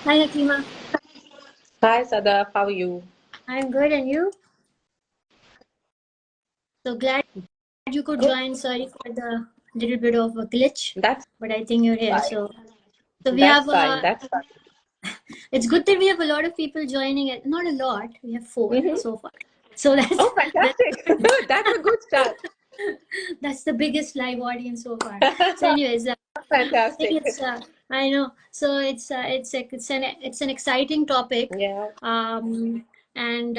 Hi, Hakima. Hi, Sadaf. How are you? I'm good, and you? So glad you could Good. join. Sorry for the little bit of a glitch, That's but I think you're here. fine. So we That's have fine. That's fine. it's good that we have a lot of people joining it. Not a lot. We have four Hmm. so far. So that's Oh, fantastic. That's a good start. that's the biggest live audience so far. So, anyways, I think Fantastic. I know. So it's an exciting topic. Yeah. Um, and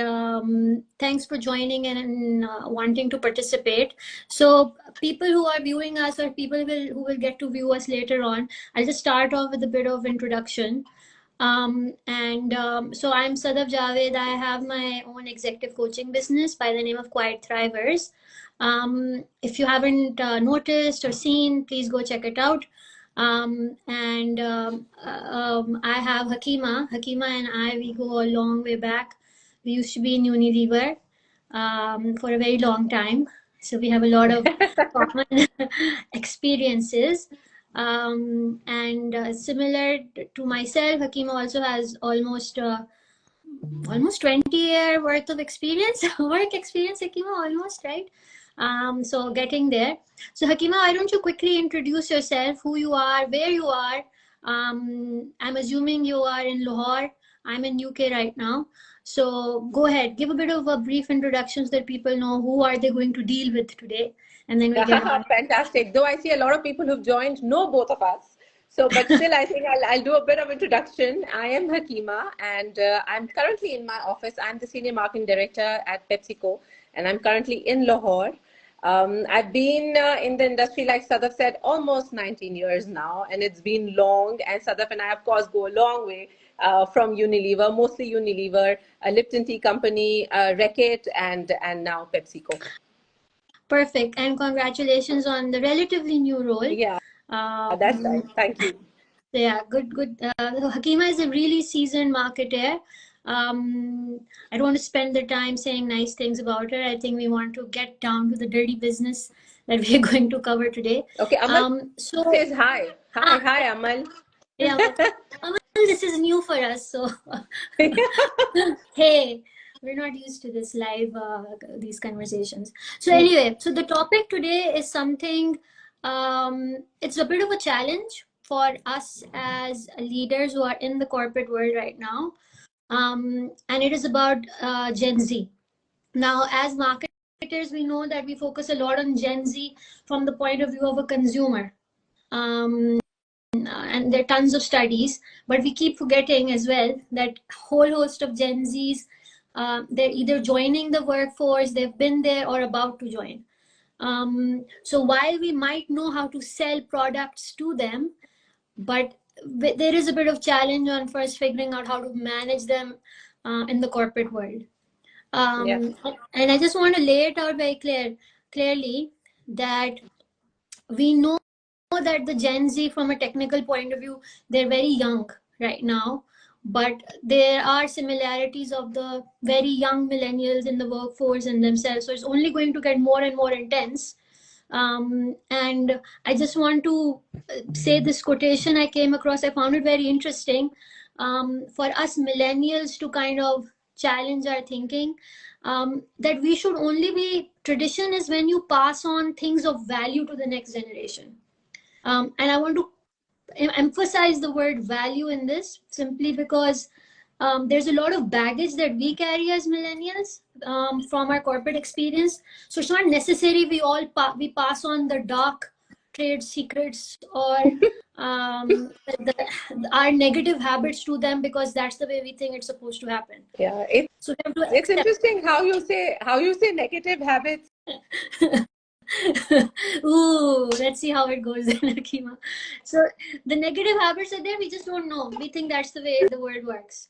thanks for joining and wanting to participate. So people who are viewing us or who will get to view us later on, I'll just start off with a bit of introduction. So I'm Sadaf Javed. I have my own executive coaching business by the name of Quiet Thrivers. If you haven't noticed or seen, please go check it out. I have Hakima. Hakima and I, we go a long way back. We used to be in Unilever for a very long time. So we have a lot of common experiences. Similar to myself, Hakima also has almost 20-year worth of experience, work experience, Hakima, almost, right? So getting there. So Hakima, why don't you quickly introduce yourself, who you are, where you are? I'm assuming you are in Lahore. I'm in UK right now. So go ahead, give a bit of a brief introduction so that people know who are they going to deal with today, and then we get on. Fantastic. Though I see a lot of people who've joined know both of us. So, but still, I think I'll do a bit of introduction. I am Hakima, and I'm currently in my office. I'm the senior marketing director at PepsiCo, and I'm currently in Lahore. I've been in the industry, like Sadaf said, almost 19 years now, and it's been long. And Sadaf and I, of course, go a long way from Unilever, mostly Unilever, a Lipton Tea Company, Reckitt, and now PepsiCo. Perfect, and congratulations on the relatively new role. Yeah, that's right. Um, Thank you. Yeah, good. Hakima is a really seasoned marketer. I don't want to spend the time saying nice things about her. I think we want to get down to the dirty business that we are going to cover today. Okay, Amal So, says hi. ah, Hi, Amal. yeah, well, this is new for us. So, hey, we're not used to this live, these conversations. So, anyway, so the topic today is something, it's a bit of a challenge for us as leaders who are in the corporate world right now. And it is about Gen Z. Now, as marketers, we know that we focus a lot on Gen Z from the point of view of a consumer. Um, and there are tons of studies, but we keep forgetting as well that whole host of Gen Zs, they're either joining the workforce, they've been there, or about to join. So while we might know how to sell products to them, but there is a bit of challenge on first figuring out how to manage them in the corporate world. Yeah. And I just want to lay it out very clearly that we know that the Gen Z, from a technical point of view, they're very young right now, but there are similarities of the very young millennials in the workforce and themselves. So it's only going to get more and more intense. And I just want to say this quotation I came across. I found it very interesting. For us millennials to kind of challenge our thinking, that we should only be, tradition is when you pass on things of value to the next generation. And I want to emphasize the word value in this simply because there's a lot of baggage that we carry as millennials from our corporate experience. So it's not necessary we all we pass on the dark trade secrets or our negative habits to them because that's the way we think it's supposed to happen. Yeah. So we have to It's accept. interesting how you say negative habits. Ooh, let's see how it goes then, Akima. So the negative habits are there, we just don't know. We think that's the way the world works.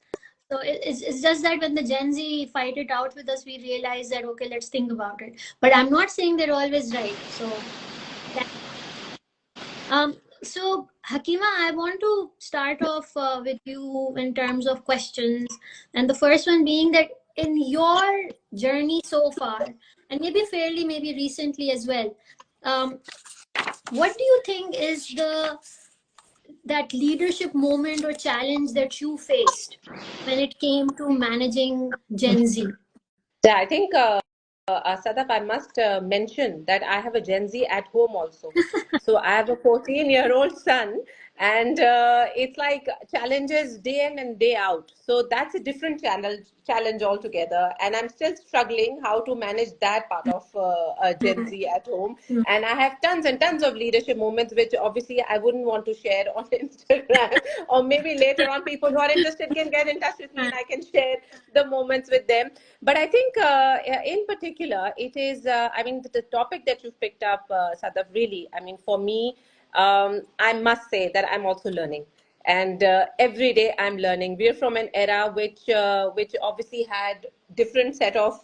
So it's just that when the Gen Z fight it out with us, we realize that, okay, let's think about it. But I'm not saying they're always right. So Hakima, I want to start off with you in terms of questions. And the first one being that in your journey so far, and maybe recently as well, um, what do you think is that leadership moment or challenge that you faced when it came to managing Gen Z? Yeah, I think, Sadaf, I must mention that I have a Gen Z at home also. So I have a 14-year-old son, and it's like challenges day in and day out. So that's a different challenge altogether. And I'm still struggling how to manage that part of Gen Z at home. Mm. And I have tons and tons of leadership moments, which obviously I wouldn't want to share on Instagram. Or maybe later on, people who are interested can get in touch with me and I can share the moments with them. But I think, in particular, it is, I mean, the topic that you've picked up, Sadaf, really, I mean, for me, I must say that I'm also learning. And every day I'm learning. We're from an era which obviously had different set of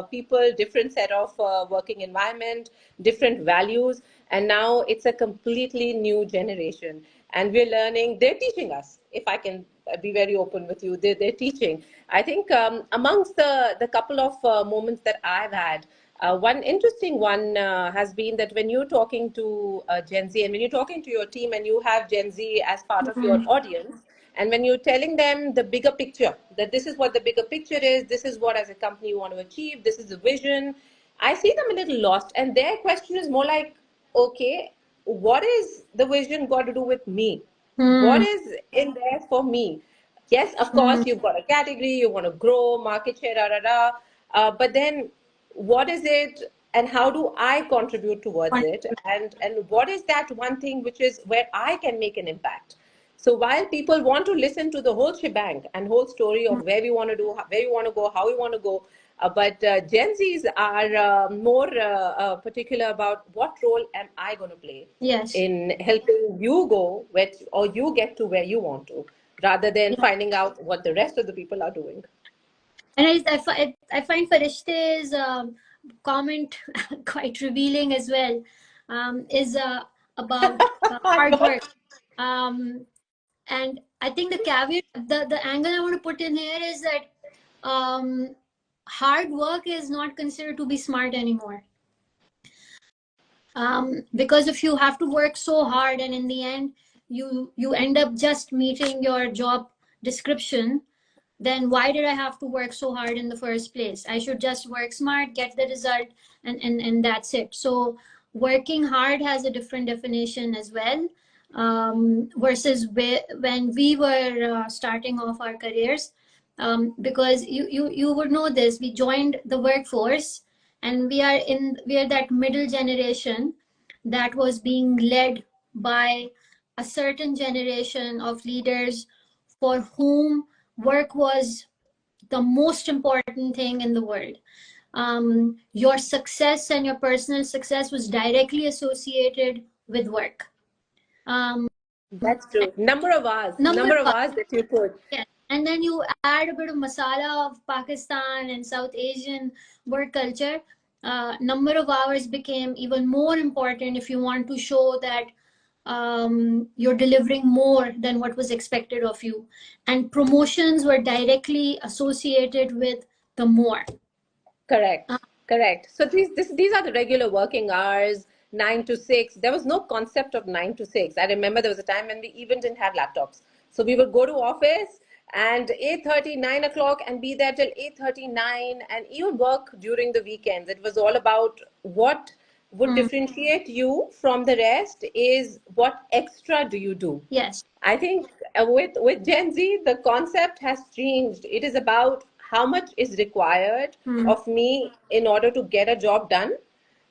people, different set of working environment, different values, and now it's a completely new generation. And we're learning. They're teaching us. If I can be very open with you, they're teaching. I think, amongst the couple of moments that I've had, one interesting one has been that when you're talking to Gen Z and when you're talking to your team and you have Gen Z as part of your audience, and when you're telling them the bigger picture, that this is what the bigger picture is, this is what as a company you want to achieve, this is the vision, I see them a little lost. And their question is more like, okay, what is the vision got to do with me? What Hmm. is in there for me? Yes, of Hmm. course, you've got a category, you want to grow, market share, da, da, da. But then what is it and how do I contribute towards it? And what is that one thing which is where I can make an impact? So while people want to listen to the whole shebang and whole story of where we want to do, where we want to go, how we want to go, but Gen Zs are more particular about what role am I going to play Yes. in helping you go where, or you get to where you want to, rather than Yeah. finding out what the rest of the people are doing. And I find Farishta's comment quite revealing as well. Is about I hard thought, work. And I think the caveat, the angle I want to put in here is that hard work is not considered to be smart anymore. Because if you have to work so hard and in the end you end up just meeting your job description, then why did I have to work so hard in the first place? I should just work smart, get the result, and that's it. So working hard has a different definition as well, versus when we were starting off our careers. Because you would know this, we joined the workforce and we are that middle generation that was being led by a certain generation of leaders for whom work was the most important thing in the world. Your success and your personal success was directly associated with work. Um, that's true. Number Number of one, hours that you put. yes. And then you add a bit of masala of Pakistan and South Asian work culture. Number of hours became even more important if you want to show that you're delivering more than what was expected of you. And promotions were directly associated with the more. Correct, correct. So these are the regular working hours, 9 to 6. There was no concept of 9 to 6. I remember there was a time when we even didn't have laptops. So we would go to office and 8:30, 9 o'clock, and be there till 8:39, and even work during the weekends. It was all about what would Mm, differentiate you from the rest is what extra do you do. yes. I think with Gen Z, the concept has changed. It is about how much is required Mm, of me in order to get a job done,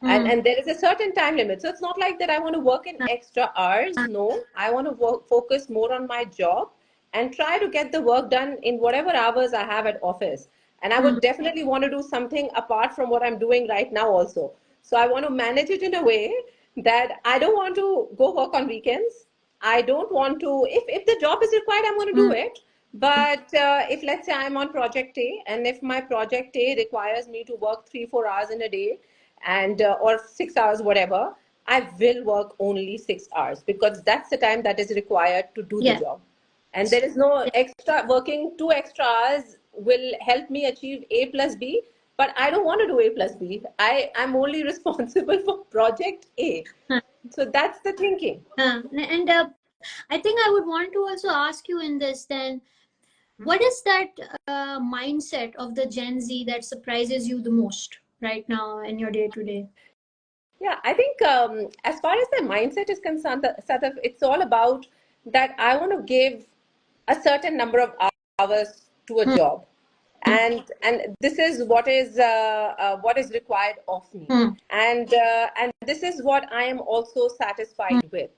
mm, and there is a certain time limit. So it's not like that I want to work in extra hours. No, I want to focus more on my job and try to get the work done in whatever hours I have at office. And I mm, would definitely want to do something apart from what I'm doing right now also. So I want to manage it in a way that I don't want to go work on weekends. I don't want to, if the job is required, I'm going to do mm, it. But if let's say I'm on project A, and if my project A requires me to work 3, 4 hours in a day, and or 6 hours, whatever, I will work only 6 hours because that's the time that is required to do the yes. job. And there is no extra working 2 extra hours will help me achieve A plus B, but I don't want to do A plus B. I'm only responsible for project A. Huh, So that's the thinking. huh. And I think I would want to also ask you in this then, what is that mindset of the Gen Z that surprises you the most right now in your day to day? Yeah, I think as far as the mindset is concerned, it's all about that I want to give a certain number of hours to a job, and this is what is required of me, Hmm. and this is what I am also satisfied with,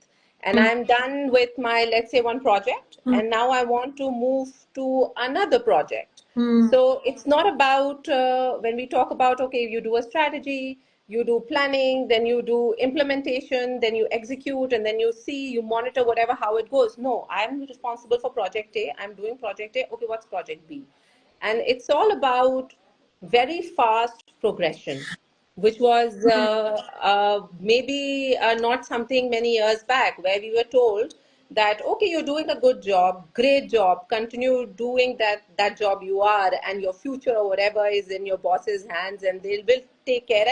and I'm done with my, let's say, one project, Hmm. and now I want to move to another project. Hmm. So it's not about when we talk about, okay, you do a strategy, you do planning, then you do implementation, then you execute, and then you see, you monitor whatever, how it goes. No, I'm responsible for project A. I'm doing project A. Okay, what's project B? And it's all about very fast progression, which was maybe not something many years back where we were told that, okay, you're doing a good job, great job, continue doing that job you are, and your future or whatever is in your boss's hands, and they will take care.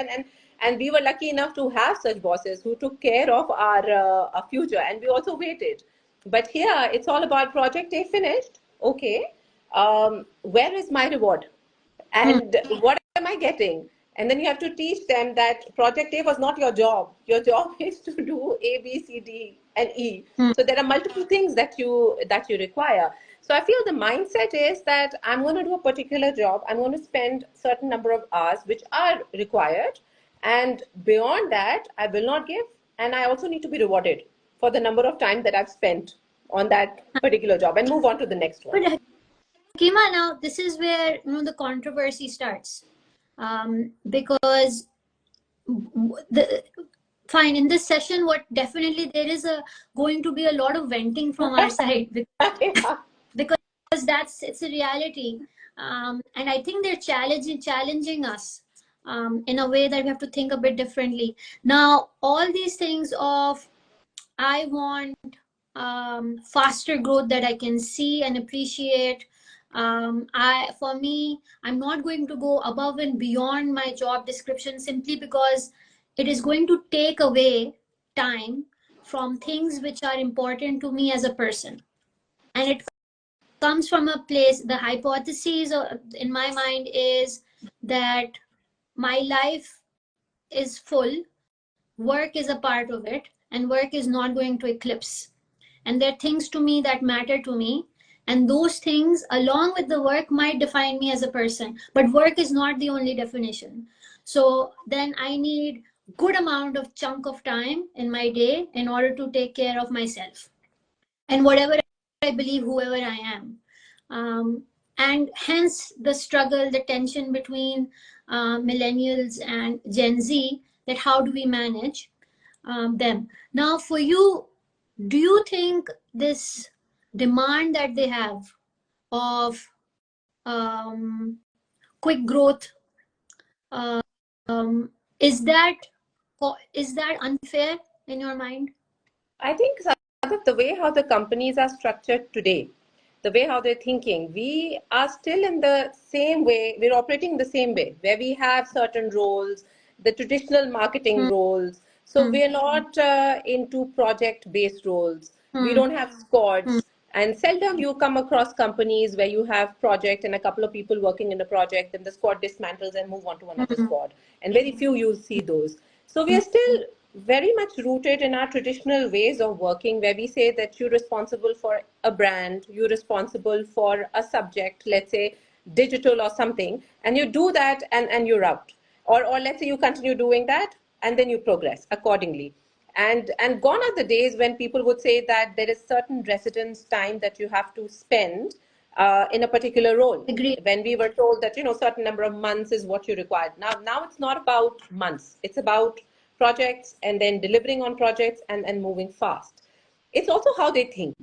And we were lucky enough to have such bosses who took care of our future, and we also waited. But here it's all about project A finished. Okay, where is my reward? Hmm. And what am I getting? And then you have to teach them that project A was not your job. Your job is to do A, B, C, D, and E. Hmm. So there are multiple things that you require. So I feel the mindset is that I'm going to do a particular job. I'm going to spend certain number of hours which are required, and beyond that, I will not give. And I also need to be rewarded for the number of time that I've spent on that particular job, and move on to the next one. But Hakima, now this is where the controversy starts, because the fine in this session, what definitely there is a going to be a lot of venting from our side because that's it's a reality, and I think they're challenging us in a way that we have to think a bit differently. Now, all these things of I want faster growth that I can see and appreciate. For me, I'm not going to go above and beyond my job description simply because it is going to take away time from things which are important to me as a person. And it comes from a place, the hypothesis in my mind is that my life is full, work is a part of it, and work is not going to eclipse. And there are things to me that matter to me, and those things along with the work might define me as a person, but work is not the only definition. So then I need good amount of chunk of time in my day in order to take care of myself and whatever I believe, whoever I am. And hence the struggle, the tension between millennials and Gen Z, that how do we manage them. Now, for you, do you think this demand that they have of quick growth, um, is that is that unfair in your mind? I think Sadat, the way how the companies are structured today, the way how they're thinking, we are still in the same way, we're operating the same way, where we have certain roles, the traditional marketing Hmm. roles. So we're not into project-based roles. We Hmm. don't have Hmm. squads. And seldom you come across companies where you have project and a couple of people working in a project, then the squad dismantles and move on to another Hmm. squad. And very few you see those. So we are still very much rooted in our traditional ways of working, where we say that you're responsible for a brand, you're responsible for a subject, let's say digital or something, and you do that, and you're out. Or let's say you continue doing that, and then you progress accordingly. And gone are the days when people would say that there is certain residence time that you have to spend in a particular role. Agree. When we were told that, certain number of months is what you required. Now it's not about months. It's about projects, and then delivering on projects, and moving fast. It's also how they think,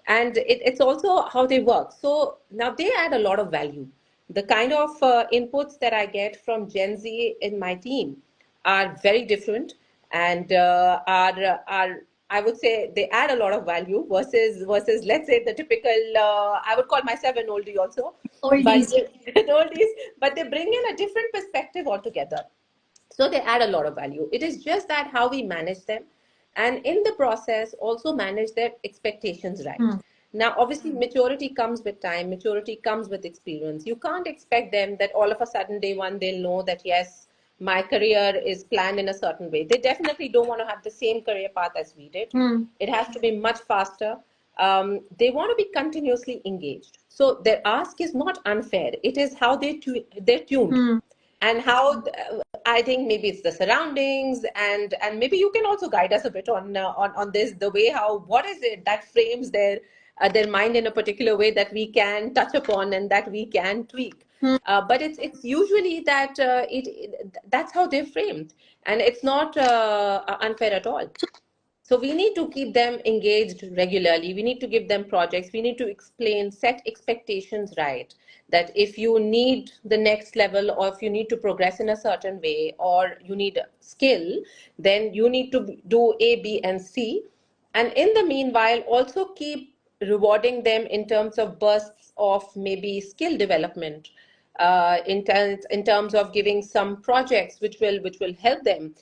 and it's also how they work. So now they add a lot of value. The kind of inputs that I get from Gen Z in my team are very different, and are, I would say, they add a lot of value versus, let's say, the typical. I would call myself an oldie also, but Oldies. an oldies, but they bring in a different perspective altogether. So they add a lot of value. It is just that how we manage them, and in the process also manage their expectations right. Hmm. Now, obviously, maturity comes with time, maturity comes with experience. You can't expect them that all of a sudden, day one, they'll know that, yes, my career is planned in a certain way. They definitely don't want to have the same career path as we did. Hmm. It has to be much faster. They want to be continuously engaged. So their ask is not unfair. It is how they're tuned, Hmm. and how I think maybe it's the surroundings, and maybe you can also guide us a bit on this, the way how, what is it that frames their mind in a particular way that we can touch upon and that we can tweak. Hmm. But it's usually that that's how they're framed, and it's not unfair at all. So we need to keep them engaged regularly. We need to give them projects. We need to explain, set expectations right. That if you need the next level, or if you need to progress in a certain way, or you need skill, then you need to do A, B, and C. And in the meanwhile, also keep rewarding them in terms of bursts of maybe skill development, in terms of giving some projects which will help them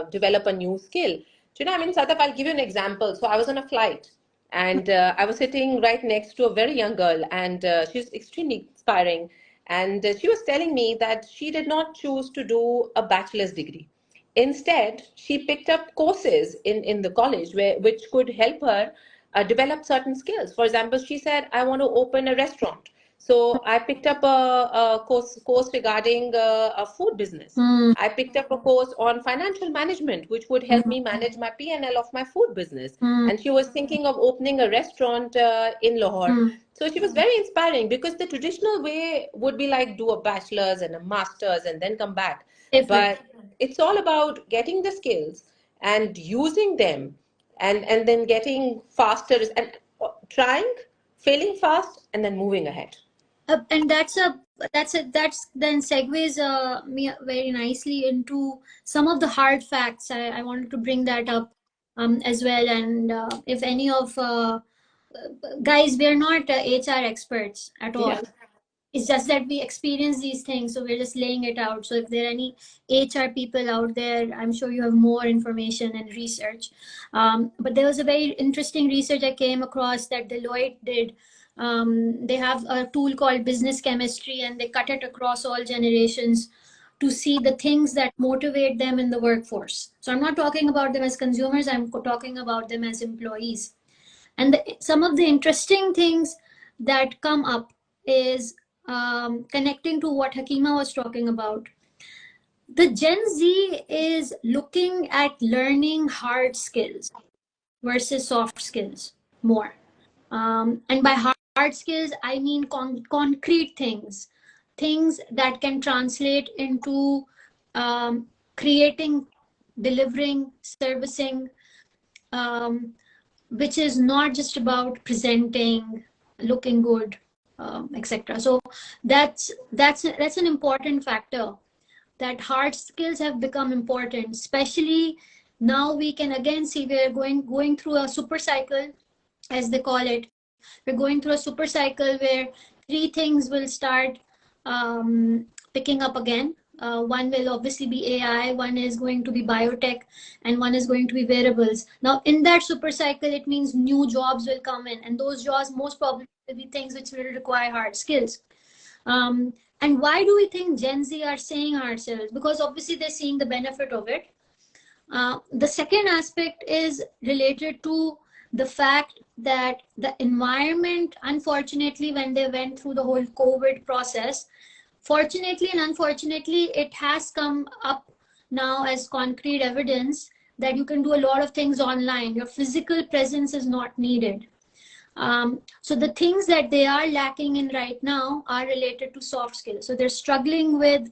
develop a new skill. Do you know, I mean, Sadaf, I'll give you an example. So I was on a flight, and I was sitting right next to a very young girl, and she's extremely inspiring. And she was telling me that she did not choose to do a bachelor's degree. Instead, she picked up courses in the college which could help her develop certain skills. For example, she said, I want to open a restaurant. So I picked up a course regarding a food business. Hmm. I picked up a course on financial management, which would help me manage my P&L of my food business. Hmm. And she was thinking of opening a restaurant in Lahore. Hmm. So she was very inspiring, because the traditional way would be like do a bachelor's and a master's and then come back. Different. But it's all about getting the skills and using them, and then getting faster, and trying, failing fast, and then moving ahead. And that's then segues me very nicely into some of the hard facts. I wanted to bring that up as well. And if any of guys, we're not HR experts at all. Yeah. It's just that we experience these things, so we're just laying it out. So if there are any HR people out there, I'm sure you have more information and research. But there was a very interesting research I came across that Deloitte did. They have a tool called business chemistry, and they cut it across all generations to see the things that motivate them in the workforce. So I'm not talking about them as consumers, I'm talking about them as employees. And some of the interesting things that come up is connecting to what Hakima was talking about. The Gen Z is looking at learning hard skills versus soft skills more. And by hard skills, I mean concrete things that can translate into creating, delivering, servicing, which is not just about presenting, looking good, etc. So that's an important factor, that hard skills have become important, especially now. We can again see we're going through a super cycle, as they call it. We're going through a super cycle where three things will start picking up again. One will obviously be AI, one is going to be biotech, and one is going to be wearables. Now, in that super cycle, it means new jobs will come in, and those jobs most probably will be things which will require hard skills. And why do we think Gen Z are saying ourselves? Because obviously they're seeing the benefit of it. The second aspect is related to the fact that the environment, unfortunately, when they went through the whole COVID process, fortunately and unfortunately, it has come up now as concrete evidence that you can do a lot of things online. Your physical presence is not needed. So the things that they are lacking in right now are related to soft skills. So they're struggling with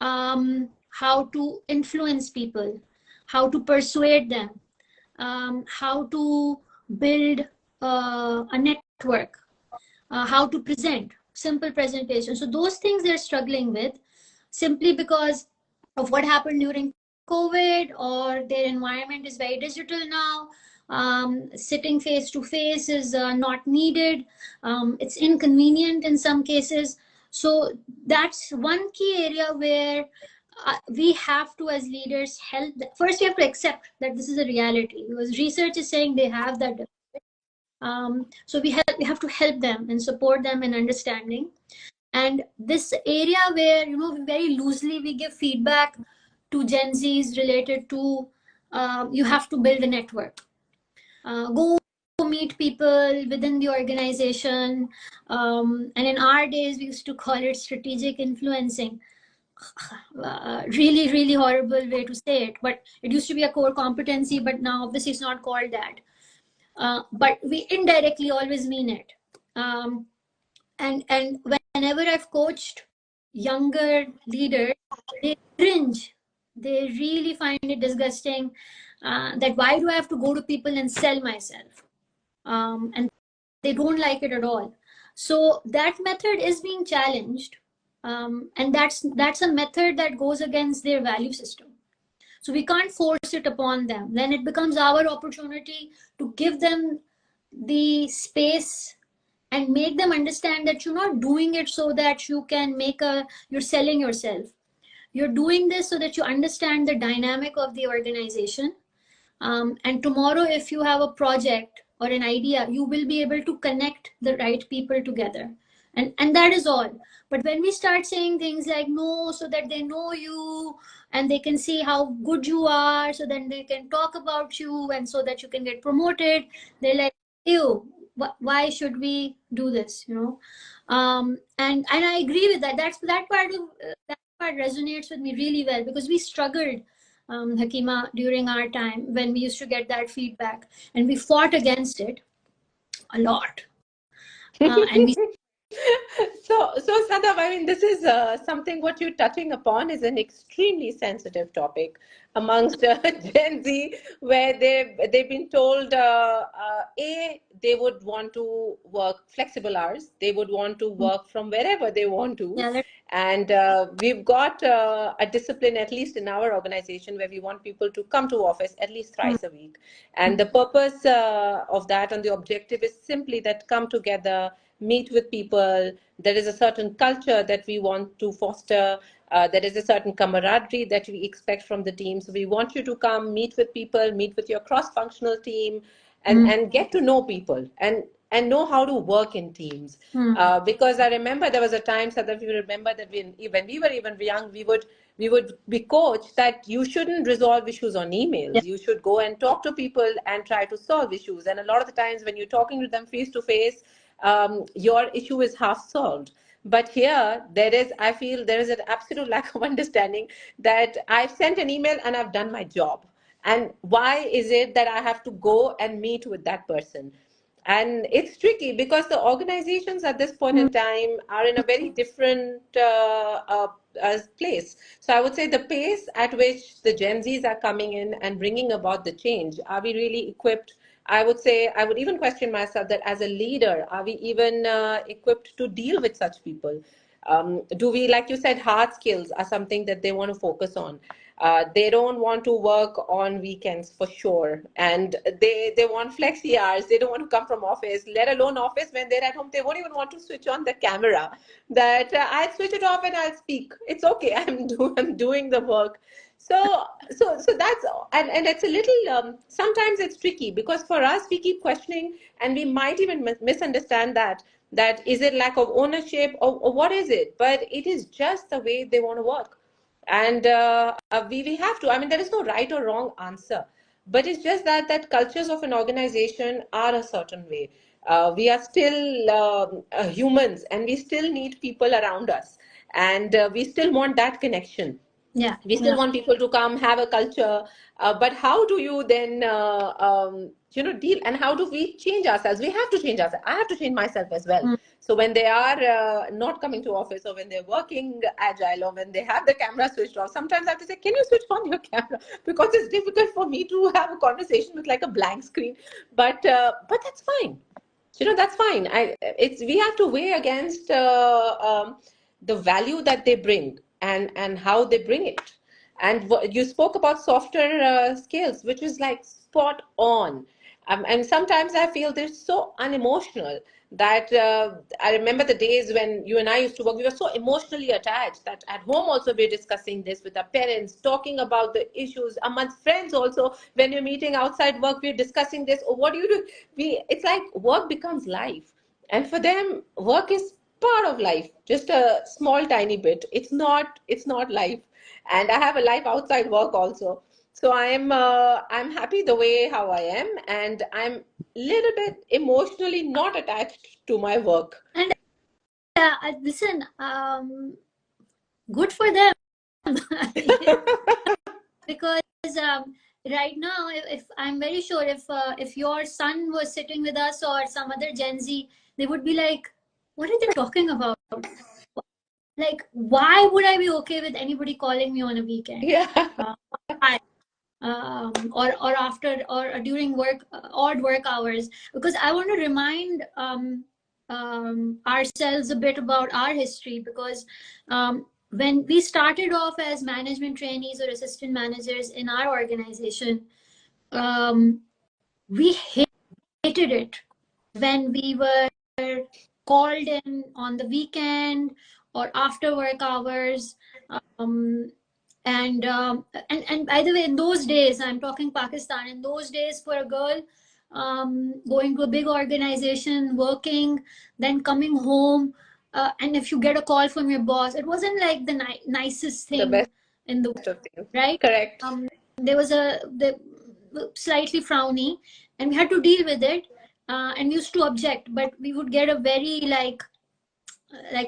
how to influence people, how to persuade them, how to build a network, how to present, simple presentation. So those things they're struggling with simply because of what happened during COVID, or their environment is very digital now. Sitting face to face is not needed. It's inconvenient in some cases. So that's one key area where we have to, as leaders, help. First, we have to accept that this is a reality, because research is saying they have that. So we have to help them and support them in understanding. And this area where, very loosely we give feedback to Gen Zs related to, you have to build a network. Go meet people within the organization. And in our days, we used to call it strategic influencing. Really, really horrible way to say it, but it used to be a core competency, but now obviously it's not called that. But we indirectly always mean it. And whenever I've coached younger leaders, they cringe. They really find it disgusting, that why do I have to go to people and sell myself? And they don't like it at all. So that method is being challenged, and that's a method that goes against their value system. So we can't force it upon them. Then it becomes our opportunity to give them the space and make them understand that you're not doing it so that you can you're selling yourself. You're doing this so that you understand the dynamic of the organization. And tomorrow, if you have a project or an idea, you will be able to connect the right people together. And that is all. But when we start saying things like, no, so that they know you and they can see how good you are, so then they can talk about you and so that you can get promoted, they're like, ew, why should we do this? And I agree with that. That part resonates with me really well, because we struggled, Hakima, during our time when we used to get that feedback, and we fought against it a lot. And we So Sadaf, I mean, this is something what you're touching upon is an extremely sensitive topic amongst Gen Z, where they've been told they would want to work flexible hours, they would want to work from wherever they want to, yeah, and we've got a discipline, at least in our organization, where we want people to come to office at least thrice a week, and the purpose of that and the objective is simply that come together, meet with people. There is a certain culture that we want to foster. There is a certain camaraderie that we expect from the team. So we want you to come, meet with people, meet with your cross-functional team, and get to know people and know how to work in teams. Because I remember there was a time, Sadaf, if you remember, that when we were even young, we would be coached that you shouldn't resolve issues on emails. yeah, You should go and talk to people and try to solve issues. And a lot of the times when you're talking to them face to face, your issue is half solved. But here, I feel there is an absolute lack of understanding that I've sent an email and I've done my job. And why is it that I have to go and meet with that person? And it's tricky because the organizations at this point in time are in a very different place. So I would say the pace at which the Gen Zs are coming in and bringing about the change, are we really equipped? I would say, I would even question myself that as a leader, are we even equipped to deal with such people? Do we, like you said, hard skills are something that they want to focus on. They don't want to work on weekends for sure. And they want flexi hours. They don't want to come from office, let alone office when they're at home. They won't even want to switch on the camera. That I'll switch it off and I'll speak. It's okay. I'm doing the work. So that's, and it's a little, sometimes it's tricky because for us, we keep questioning and we might even misunderstand that is it lack of ownership or what is it? But it is just the way they want to work. And we have to, I mean, there is no right or wrong answer, but it's just that cultures of an organization are a certain way. We are still humans and we still need people around us, and we still want that connection. yeah, We still want people to come have a culture, but how do you then deal, and how do we change ourselves? We have to change ourselves. I have to change myself as well. So when they are not coming to office, or when they're working agile, or when they have the camera switched off, sometimes I have to say, can you switch on your camera, because it's difficult for me to have a conversation with like a blank screen. But that's fine. That's fine. We have to weigh against the value that they bring and how they bring it. And you spoke about softer skills, which is like spot on. And sometimes I feel they're so unemotional that I remember the days when you and I used to work, we were so emotionally attached that at home also we're discussing this with our parents, talking about the issues amongst friends also. When you're meeting outside work, we're discussing this. Oh, what do you do? It's like work becomes life. And for them, work is part of life, just a small tiny bit. It's not life. And I have a life outside work also. So I'm happy the way how I am, and I'm little bit emotionally not attached to my work. And listen, good for them. Because right now, if I'm very sure, if your son was sitting with us or some other Gen Z, they would be like, what are they talking about? Like, why would I be okay with anybody calling me on a weekend? Yeah. Or after or during work, odd work hours, because I want to remind ourselves a bit about our history, because when we started off as management trainees or assistant managers in our organization, we hated it when we were called in on the weekend or after work hours. um, and by the way, in those days, I'm talking Pakistan, in those days, for a girl going to a big organization, working, then coming home, and if you get a call from your boss, it wasn't like the nicest The thing best in the of things. right. Correct. There was the slightly frowny, and we had to deal with it, and we used to object, but we would get a very like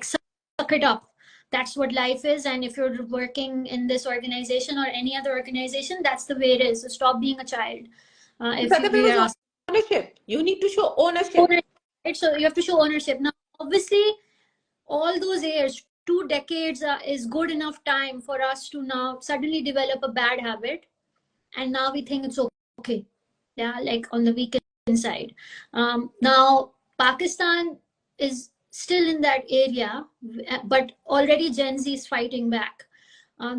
suck it up, that's what life is, and if you're working in this organization or any other organization, that's the way it is, so stop being a child. If But you, there we was are also asking ownership. You need to show ownership. ownership, right? So you have to show ownership. Now obviously, all those years, 2 decades, is good enough time for us to now suddenly develop a bad habit, and now we think it's okay, yeah, like on the weekend side. Now Pakistan is still in that area, but already Gen Z is fighting back.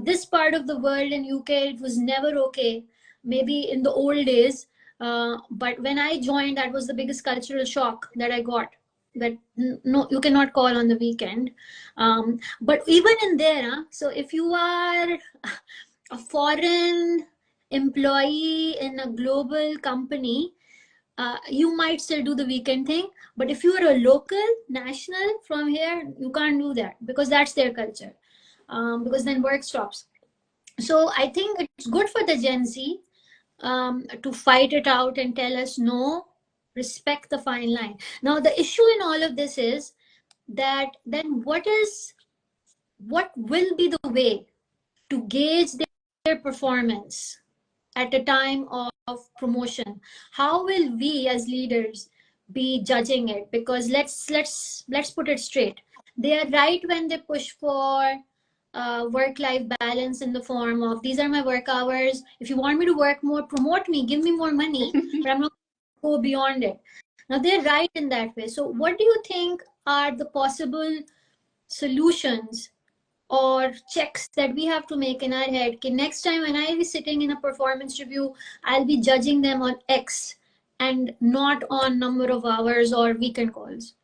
This part of the world in UK, it was never okay, maybe in the old days, but when I joined, that was the biggest cultural shock that I got, that no, you cannot call on the weekend. But even in there, so if you are a foreign employee in a global company, you might still do the weekend thing. But if you are a local national from here, you can't do that, because that's their culture. Because then work stops. So I think it's good for the Gen Z to fight it out and tell us no, respect the fine line. Now the issue in all of this is that then what will be the way to gauge their performance at a time of promotion? How will we as leaders be judging it? Because let's put it straight, they are right when they push for work-life balance in the form of, these are my work hours, if you want me to work more, promote me, give me more money, but I'm not going to go beyond it. Now they're right in that way. So what do you think are the possible solutions or checks that we have to make in our head? Okay, next time when I be sitting in a performance review, I'll be judging them on X and not on number of hours or weekend calls.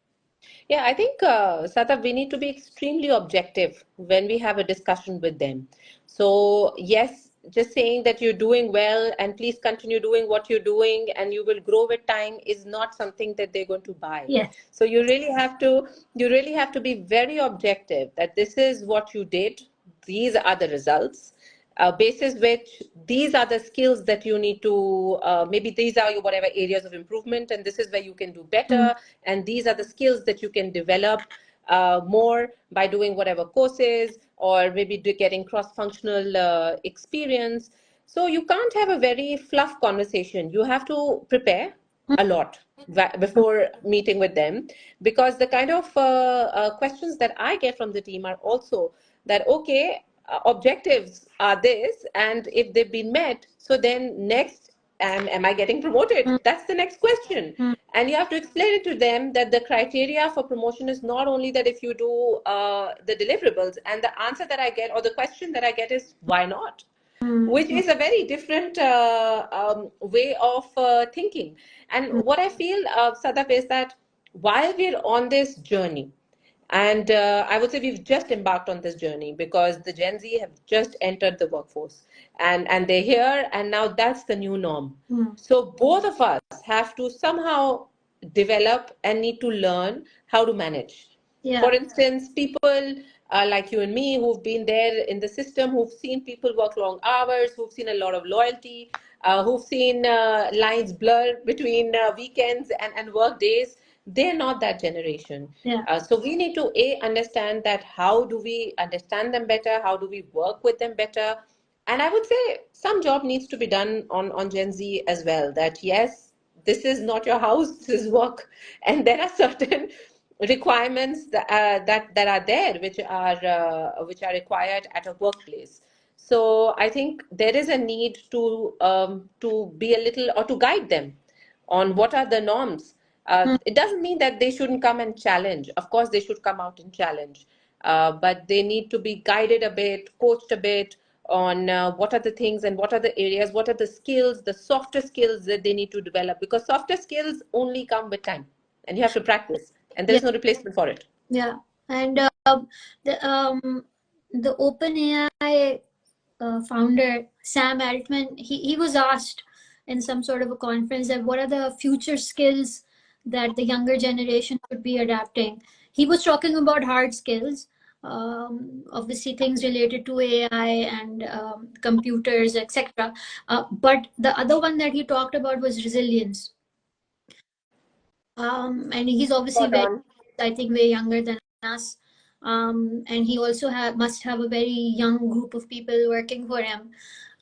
Yeah, I think, Satab, we need to be extremely objective when we have a discussion with them. So, yes, just saying that you're doing well and please continue doing what you're doing and you will grow with time is not something that they're going to buy. Yes. So you really have to be very objective that this is what you did, these are the results, basis which these are the skills that you need to, maybe these are your whatever areas of improvement and this is where you can do better, and these are the skills that you can develop more by doing whatever courses or maybe getting cross-functional experience. So you can't have a very fluff conversation. You have to prepare a lot before meeting with them, because the kind of questions that I get from the team are also that, okay, objectives are this, and if they've been met, so then next, am I getting promoted? That's the next question. And you have to explain it to them that the criteria for promotion is not only that if you do the deliverables, and the answer that I get or the question that I get is why not? which is a very different way of thinking. And what I feel, Sadaf, is that while we're on this journey, and I would say we've just embarked on this journey because the Gen Z have just entered the workforce, and they're here, and now that's the new norm. So both of us have to somehow develop and need to learn how to manage. Yeah. For instance, people like you and me who've been there in the system, who've seen people work long hours, who've seen a lot of loyalty, who've seen lines blur between weekends and work days, they're not that generation. Yeah. So we need to understand that how do we understand them better, how do we work with them better. And I would say some job needs to be done on Gen Z as well, that yes, this is not your house, this is work, and there are certain requirements that are there which are required at a workplace. So I think there is a need to be a little, or to guide them on what are the norms. It doesn't mean that they shouldn't come and challenge. Of course, they should come out and challenge, but they need to be guided a bit, coached a bit on what are the things and what are the areas, what are the skills, the softer skills that they need to develop, because softer skills only come with time and you have to practice, and there's no replacement for it. Yeah. And the OpenAI founder, Sam Altman, he was asked in some sort of a conference that what are the future skills that the younger generation should be adapting. He was talking about hard skills, obviously things related to AI and computers, etc. But the other one that he talked about was resilience. And he's obviously very, I think, way younger than us. And he also must have a very young group of people working for him.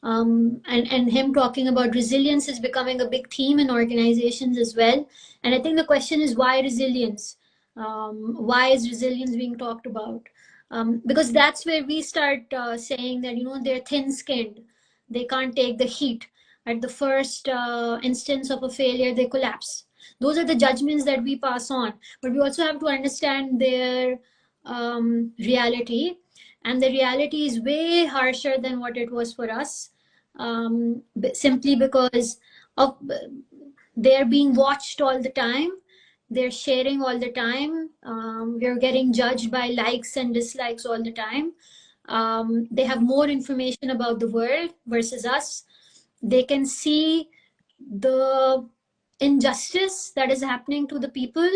And him talking about resilience is becoming a big theme in organizations as well. And I think the question is, why resilience? Why is resilience being talked about? Because that's where we start saying that, they're thin-skinned. They can't take the heat. At the first instance of a failure, they collapse. Those are the judgments that we pass on. But we also have to understand their reality. And the reality is way harsher than what it was for us, simply because of they're being watched all the time. They're sharing all the time. We're getting judged by likes and dislikes all the time. They have more information about the world versus us. They can see the injustice that is happening to the people,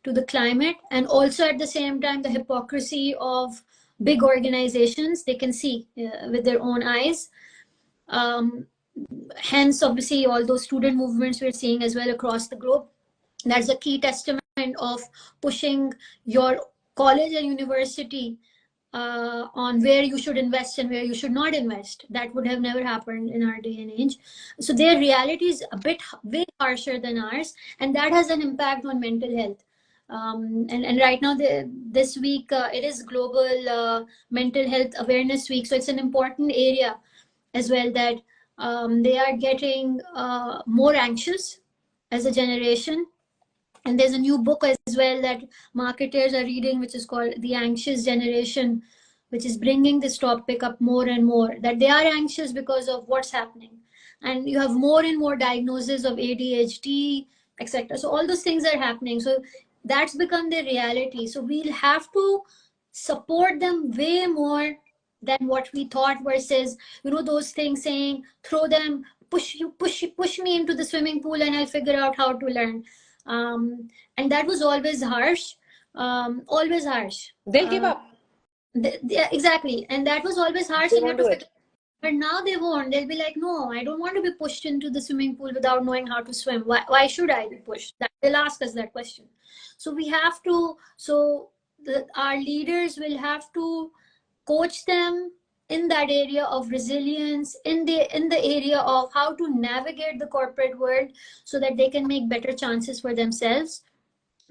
to the climate, and also at the same time the hypocrisy of big organizations. They can see with their own eyes. Hence, obviously, all those student movements we're seeing as well across the globe. That's a key testament of pushing your college and university on where you should invest and where you should not invest. That would have never happened in our day and age. So their reality is a bit way harsher than ours, and that has an impact on mental health. And right now, this week, it is Global Mental Health Awareness Week. So it's an important area as well, that they are getting more anxious as a generation. And there's a new book as well that marketers are reading, which is called The Anxious Generation, which is bringing this topic up more and more, that they are anxious because of what's happening. And you have more and more diagnoses of ADHD, etc. So all those things are happening. So that's become their reality. So we'll have to support them way more than what we thought, versus, those things saying, throw them, push me into the swimming pool and I'll figure out how to learn. And that was always harsh, always harsh. They'll give up. Yeah, exactly. And that was always harsh. But now they won't. They'll be like, no, I don't want to be pushed into the swimming pool without knowing how to swim. Why should I be pushed? They'll ask us that question. So we have to, our leaders will have to coach them in that area of resilience, in the area of how to navigate the corporate world so that they can make better chances for themselves.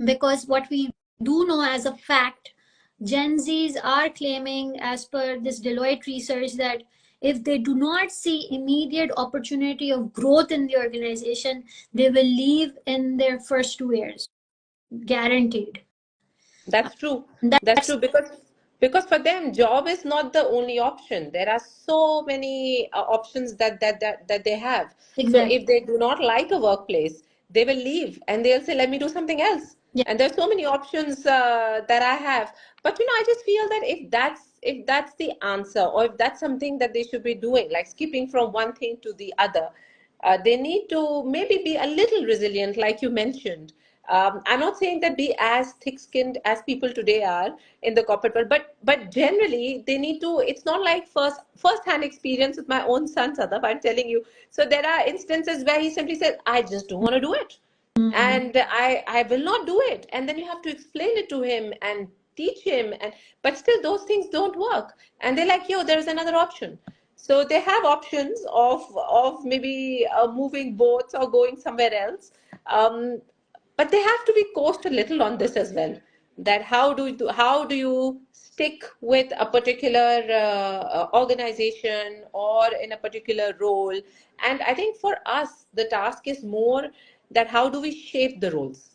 Because what we do know as a fact, Gen Zs are claiming, as per this Deloitte research, that if they do not see immediate opportunity of growth in the organization, they will leave in their first 2 years. Guaranteed. That's true. That's true, because Because for them job is not the only option. There are so many options that they have. So Exactly. if they do not like a workplace, they will leave and they'll say, let me do something else. Yeah. And there's so many options that I have. But I just feel that if that's the answer, or if that's something that they should be doing, like skipping from one thing to the other, they need to maybe be a little resilient, like you mentioned. I'm not saying that be as thick-skinned as people today are in the corporate world, but generally they need to. It's not like first-hand experience with my own son, Sadaf, I'm telling you. So there are instances where he simply says, "I just don't want to do it." Mm. And I will not do it, and then you have to explain it to him and teach him, and but still those things don't work, and they're like, yo, there's another option. So they have options of maybe moving boats or going somewhere else. But they have to be coached a little on this as well, that how do you stick with a particular organization or in a particular role. And I think for us the task is more that how do we shape the roles.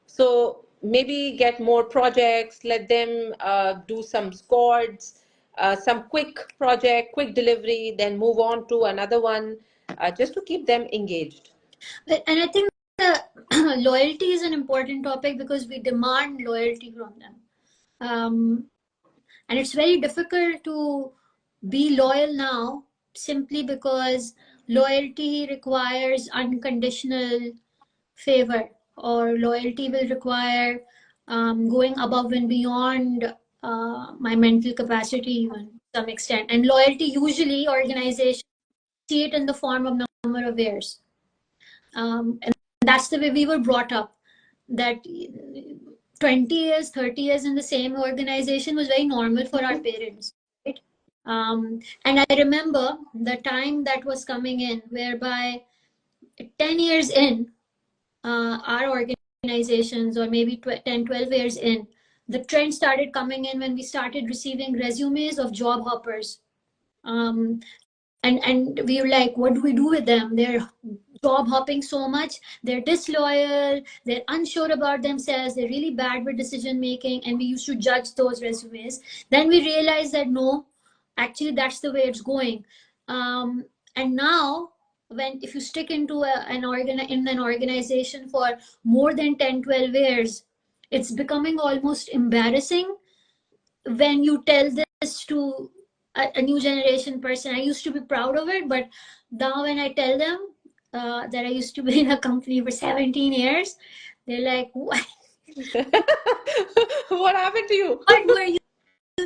So maybe get more projects, let them do some squads, some quick project, quick delivery, then move on to another one, just to keep them engaged. And I think loyalty is an important topic because we demand loyalty from them. And it's very difficult to be loyal now simply because loyalty requires unconditional favor, or loyalty will require going above and beyond my mental capacity, even to some extent. And loyalty, usually organizations see it in the form of number of years. And that's the way we were brought up, that 20 years, 30 years in the same organization was very normal for our parents, right? And I remember the time that was coming in whereby 10 years in, our organizations, or maybe 10, 12 years in, the trend started coming in when we started receiving resumes of job hoppers. Um, and we were like, what do we do with them? They're job hopping so much, they're disloyal, they're unsure about themselves, they're really bad with decision making, and we used to judge those resumes. Then we realized that no, actually that's the way it's going. And now, when if you stick into in an organization for more than 10, 12 years, it's becoming almost embarrassing when you tell this to a new generation person. I used to be proud of it, but now when I tell them that I used to be in a company for 17 years, they're like, what, What happened to you? what were you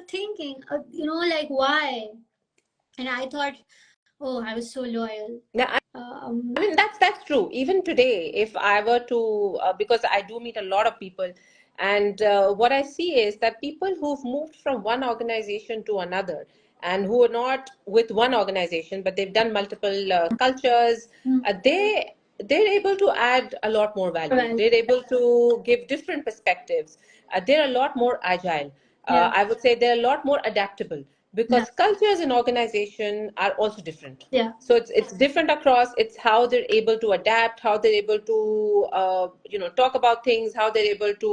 thinking? Like, why? And I thought, oh, I was so loyal. Yeah, Um, I mean, that's true. Even today, if I were to, because I do meet a lot of people, and what I see is that people who've moved from one organization to another, and who are not with one organization, but they've done multiple cultures, they're able to add a lot more value. well, They're able to give different perspectives. They're a lot more agile. yeah, I would say they're a lot more adaptable, yeah, because cultures in organization are also different. yeah. So it's different across. It's how they're able to adapt, how they're able to talk about things, how they're able to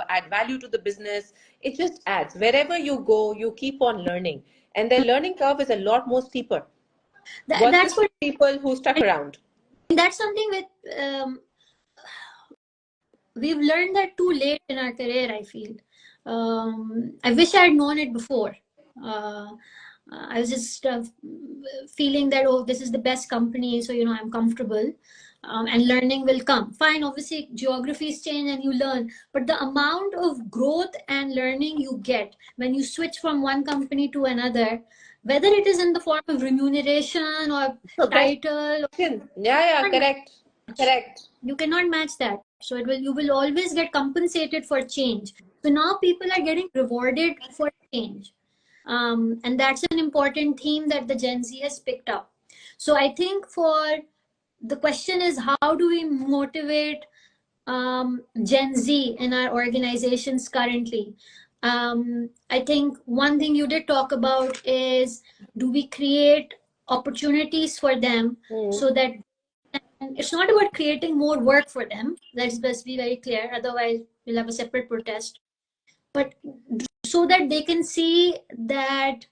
add value to the business. It just adds. Wherever you go, you keep on learning, and their learning curve is a lot more steeper versus That's what, people who stuck around. that's something with we've learned that too late in our career, I feel. I wish I had known it before. uh, I was just feeling that, oh, this is the best company, so I'm comfortable. And learning will come fine. Obviously geographies change and you learn, but the amount of growth and learning you get when you switch from one company to another, whether it is in the form of remuneration or Okay. title, Yeah, correct. Correct. you cannot match that. So you will always get compensated for change. So now people are getting rewarded for change. And that's an important theme that the Gen Z has picked up. So I think for the question is, how do we motivate Gen Z in our organizations currently? I think one thing you did talk about is, do we create opportunities for them Mm. so that, and it's not about creating more work for them. Let's be very clear. Otherwise, we'll have a separate protest. But so that they can see that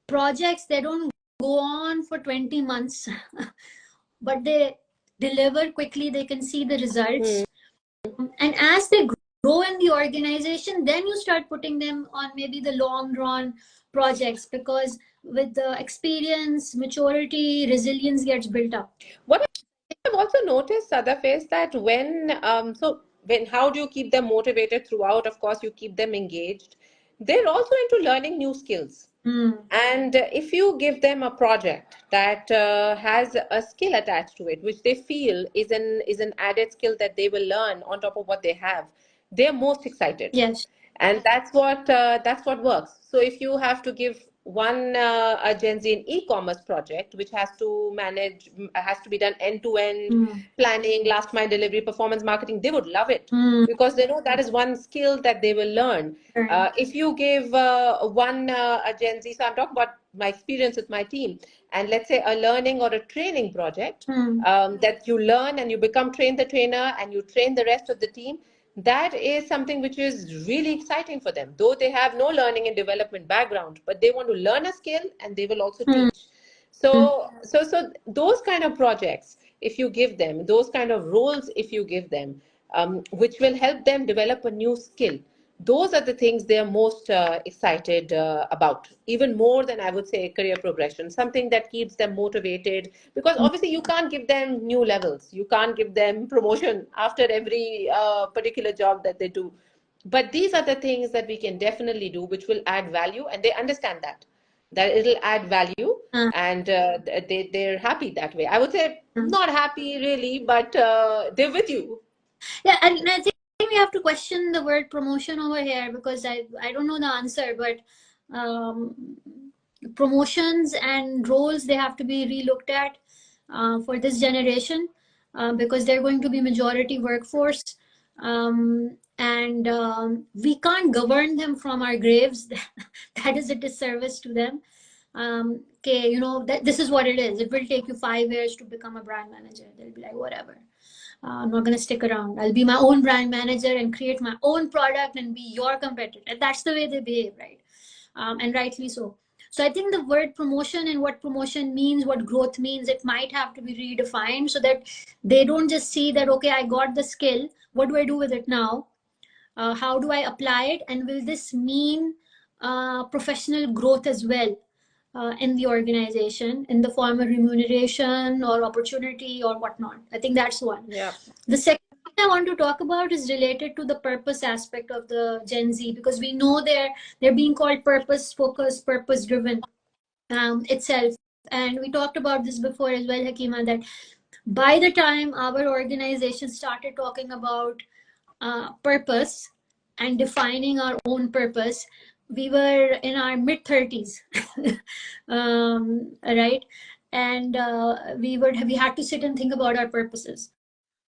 projects, they don't go on for 20 months, but they deliver quickly, they can see the results. And as they grow in the organization, then you start putting them on maybe the long run projects, because with the experience, maturity, resilience gets built up. What I've also noticed, Sadaf, is that when how do you keep them motivated throughout? Of course, you keep them engaged. They're also into learning new skills. And if you give them a project that has a skill attached to it, which they feel is an added skill that they will learn on top of what they have, they're most excited. Yes. And that's what works. So if you have to give one a Gen Z an e-commerce project, which has to be done end to end, planning, last mile delivery, performance marketing, they would love it because they know that is one skill that they will learn. If you give one a Gen Z, so I'm talking about my experience with my team, and let's say a learning or a training project that you learn and you become train the trainer and you train the rest of the team, that is something which is really exciting for them, though they have no learning and development background, but they want to learn a skill and they will also teach. So those kind of projects, if you give them those kind of roles, if you give them, which will help them develop a new skill, those are the things they are most excited about, even more than, I would say, career progression, something that keeps them motivated, because obviously you can't give them new levels, you can't give them promotion after every particular job that they do, but these are the things that we can definitely do which will add value, and they understand that it'll add value, and they're happy that way. I would say not happy really, but they're with you. Yeah, and I think we have to question the word promotion over here, because I don't know the answer, but promotions and roles, they have to be relooked at for this generation, because they're going to be majority workforce, and we can't govern them from our graves. That is a disservice to them. Okay, you know that this is what it is. It will take you 5 years to become a brand manager. They'll be like, whatever. I'm not going to stick around. I'll be my own brand manager and create my own product and be your competitor. And that's the way they behave, right? And rightly so. So I think the word promotion and what promotion means, what growth means, it might have to be redefined so that they don't just see that, okay, I got the skill. What do I do with it now? How do I apply it? And will this mean professional growth as well? In the organization in the form of remuneration or opportunity or whatnot. I think that's one. Yeah. The second thing I want to talk about is related to the purpose aspect of the Gen Z, because we know they're being called purpose focused, purpose driven itself. And we talked about this before as well, Hakima, that by the time our organization started talking about purpose and defining our own purpose, we were in our mid 30s, right? And we had to sit and think about our purposes.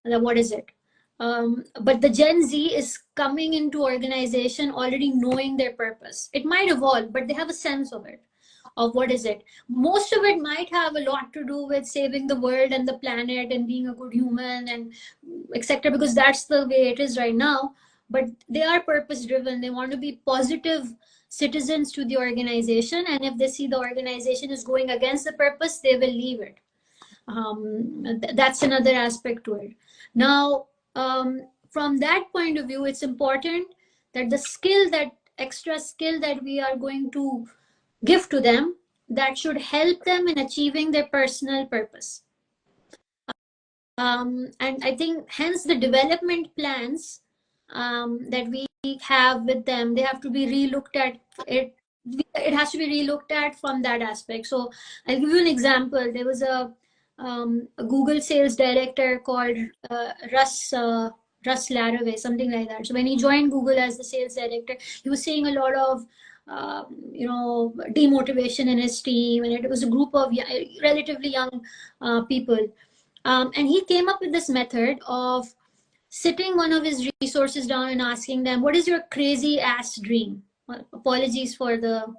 What is it? But the Gen Z is coming into organization already knowing their purpose. It might evolve, but they have a sense of it, of what is it. Most of it might have a lot to do with saving the world and the planet and being a good human and etc., because that's the way it is right now. But they are purpose driven. They want to be positive citizens to the organization, and if they see the organization is going against the purpose, they will leave it. That's another aspect to it. Now, from that point of view, it's important that the skill, that extra skill that we are going to give to them, that should help them in achieving their personal purpose. And I think hence the development plans that we have with them, they have to be relooked at. It has to be relooked at from that aspect. So I'll give you an example. There was a Google sales director called Russ Laraway, something like that. So when he joined Google as the sales director, he was seeing a lot of demotivation in his team, and it was a group of relatively young people. And he came up with this method of sitting one of his resources down and asking them, what is your crazy ass dream? Well, apologies for the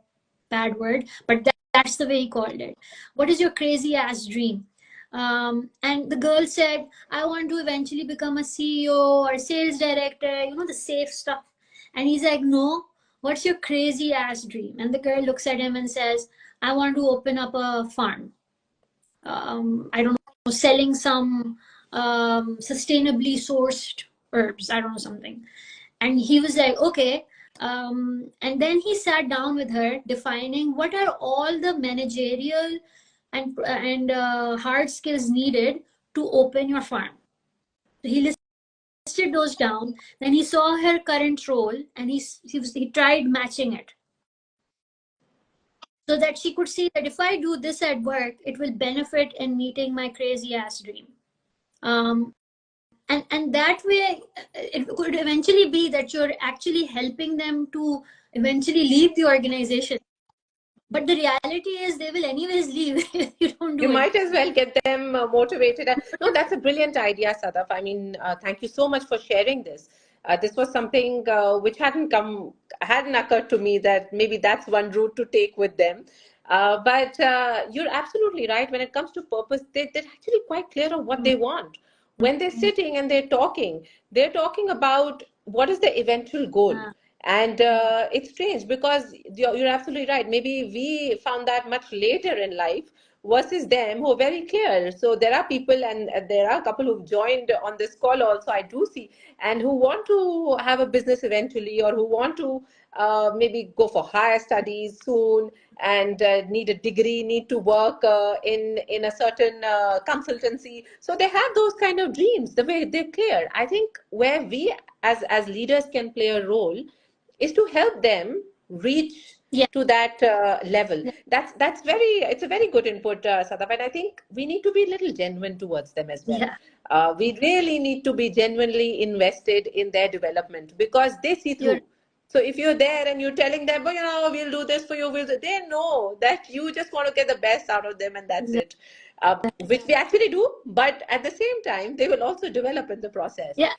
bad word, but that's the way he called it. What is your crazy ass dream? And the girl said, I want to eventually become a CEO or sales director, the safe stuff. And he's like, no, what's your crazy ass dream? And the girl looks at him and says, I want to open up a farm. I don't know, selling some sustainably sourced herbs. I don't know, something. And he was like, okay. And then he sat down with her, defining what are all the managerial and hard skills needed to open your farm. So he listed those down. Then he saw her current role, and he tried matching it, so that she could see that if I do this at work, it will benefit in meeting my crazy ass dream. And that way, it could eventually be that you're actually helping them to eventually leave the organization. But the reality is they will anyways leave if you don't do You it. might as well get them motivated. No, that's a brilliant idea, Sadaf. I mean, thank you so much for sharing this. This was something which hadn't occurred to me, that maybe that's one route to take with them. But you're absolutely right. When it comes to purpose, they're actually quite clear on what they want. When they're sitting and they're talking about what is the eventual goal. And it's strange because you're absolutely right. Maybe we found that much later in life versus them who are very clear. So there are people, and there are a couple who've joined on this call also, I do see, and who want to have a business eventually, or who want to maybe go for higher studies soon, and need a degree, need to work in a certain consultancy. So they have those kind of dreams, the way they're clear. I think where we as leaders can play a role is to help them reach Yeah. to that level. It's a very good input, Sadaf, and I think we need to be a little genuine towards them as well. Yeah. We really need to be genuinely invested in their development, because they see You're, through. So if you're there and you're telling them, well, we'll do this for you, they know that you just want to get the best out of them, and that's it. Which we actually do, but at the same time, they will also develop in the process. yeah.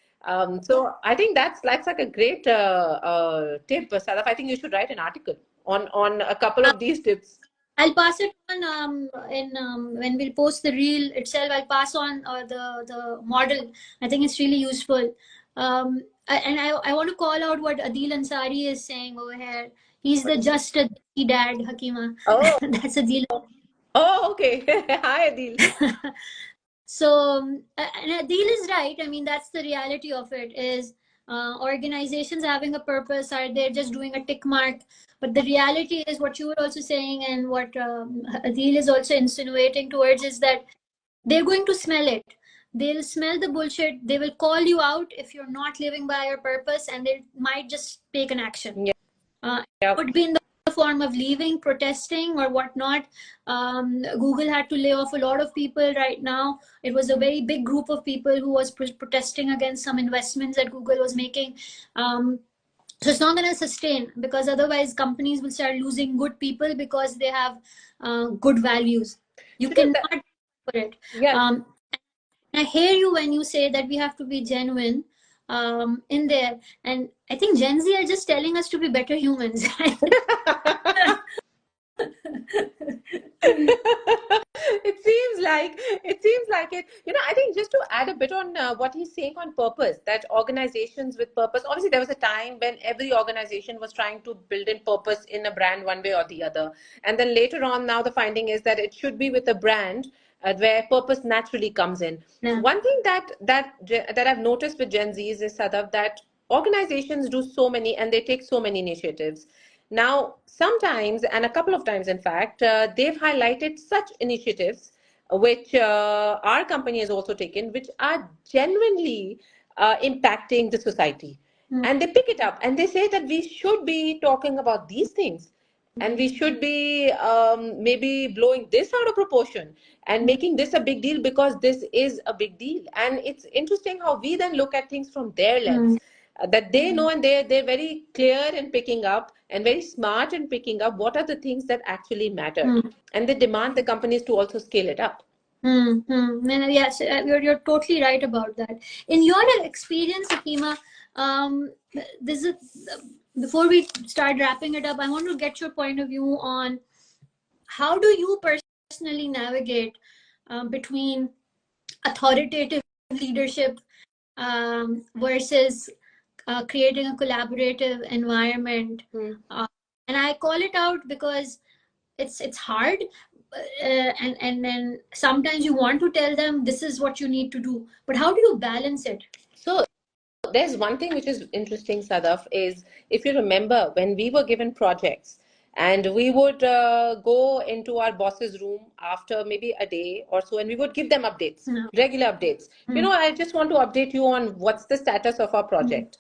So I think that's like a great tip, Sadaf. I think you should write an article on a couple of these tips. I'll pass it on in when we'll post the reel itself. I'll pass on the model. I think it's really useful. And I want to call out what Adil Ansari is saying over here. He's the just a dad, Hakima. Oh, That's Adil. okay. Hi, Adil. So and Adil is right. I mean, that's the reality of it. Is organizations having a purpose? Are they just doing a tick mark? But the reality is what you were also saying, and what Adil is also insinuating towards, is that they're going to smell it. They'll smell the bullshit. They will call you out if you're not living by your purpose, and they might just take an action. Yeah. It would be in the form of leaving, protesting, or whatnot. Google had to lay off a lot of people right now. It was a very big group of people who was protesting against some investments that Google was making. So it's not going to sustain, because otherwise companies will start losing good people because they have good values. You cannot for it. Yeah. I hear you when you say that we have to be genuine in there. And I think Gen Z are just telling us to be better humans. It seems like it. I think just to add a bit on what he's saying on purpose, that organizations with purpose, obviously there was a time when every organization was trying to build in purpose in a brand one way or the other, and then later on, now the finding is that it should be with a brand where purpose naturally comes in. Yeah. One thing that I've noticed with Gen Zs is, Sadaf, that organizations do so many, and they take so many initiatives. Now, sometimes, and a couple of times, in fact, they've highlighted such initiatives which our company has also taken, which are genuinely impacting the society. And they pick it up and they say that we should be talking about these things, and we should be maybe blowing this out of proportion and making this a big deal, because this is a big deal. And it's interesting how we then look at things from their lens. That they know, and they're very clear in picking up, and very smart in picking up what are the things that actually matter, and they demand the companies to also scale it up. Yes, you're totally right about that. In your experience, Hakima, this is before we start wrapping it up, I want to get your point of view on how do you personally navigate between authoritative leadership versus creating a collaborative environment. And I call it out because it's hard, and then sometimes you want to tell them this is what you need to do, but how do you balance it? So there's one thing which is interesting, Sadaf, is if you remember when we were given projects and we would go into our boss's room after maybe a day or so and we would give them updates, regular updates. I just want to update you on what's the status of our project.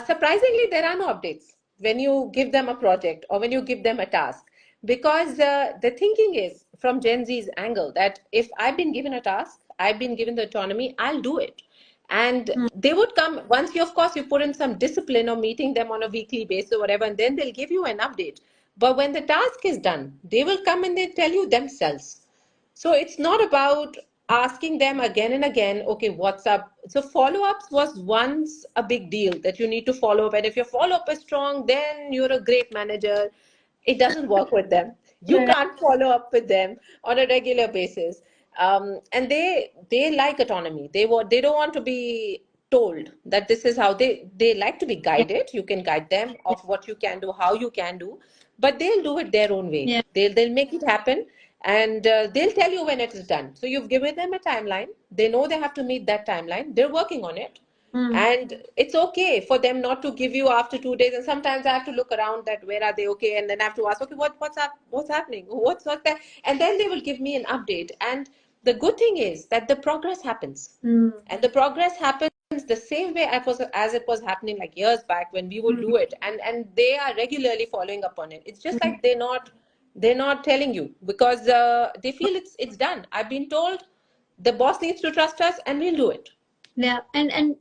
Surprisingly, there are no updates when you give them a project or when you give them a task, because the thinking is from Gen Z's angle that if I've been given a task, I've been given the autonomy, I'll do it. And they would come once you, of course, you put in some discipline or meeting them on a weekly basis or whatever, and then they'll give you an update. But when the task is done, they will come and they tell you themselves. So it's not about asking them again and again, okay, what's up? So follow-ups was once a big deal that you need to follow up. And if your follow-up is strong, then you're a great manager. It doesn't work with them. You can't follow up with them on a regular basis. And they like autonomy. They don't want to be told that this is how they like to be guided. You can guide them of what you can do, how you can do, but they'll do it their own way. Yeah. They'll make it happen, and they'll tell you when it is done. So you've given them a timeline. They know they have to meet that timeline. They're working on it. And it's okay for them not to give you after 2 days. And sometimes I have to look around that where are they, okay, and then I have to ask, okay, what's up, what's happening, what's that, and then they will give me an update. And the good thing is that the progress happens, and the progress happens the same way as it was happening like years back when we would do it, and they are regularly following up on it. It's just like they're not telling you because they feel it's done. I've been told the boss needs to trust us, and we'll do it. Yeah, and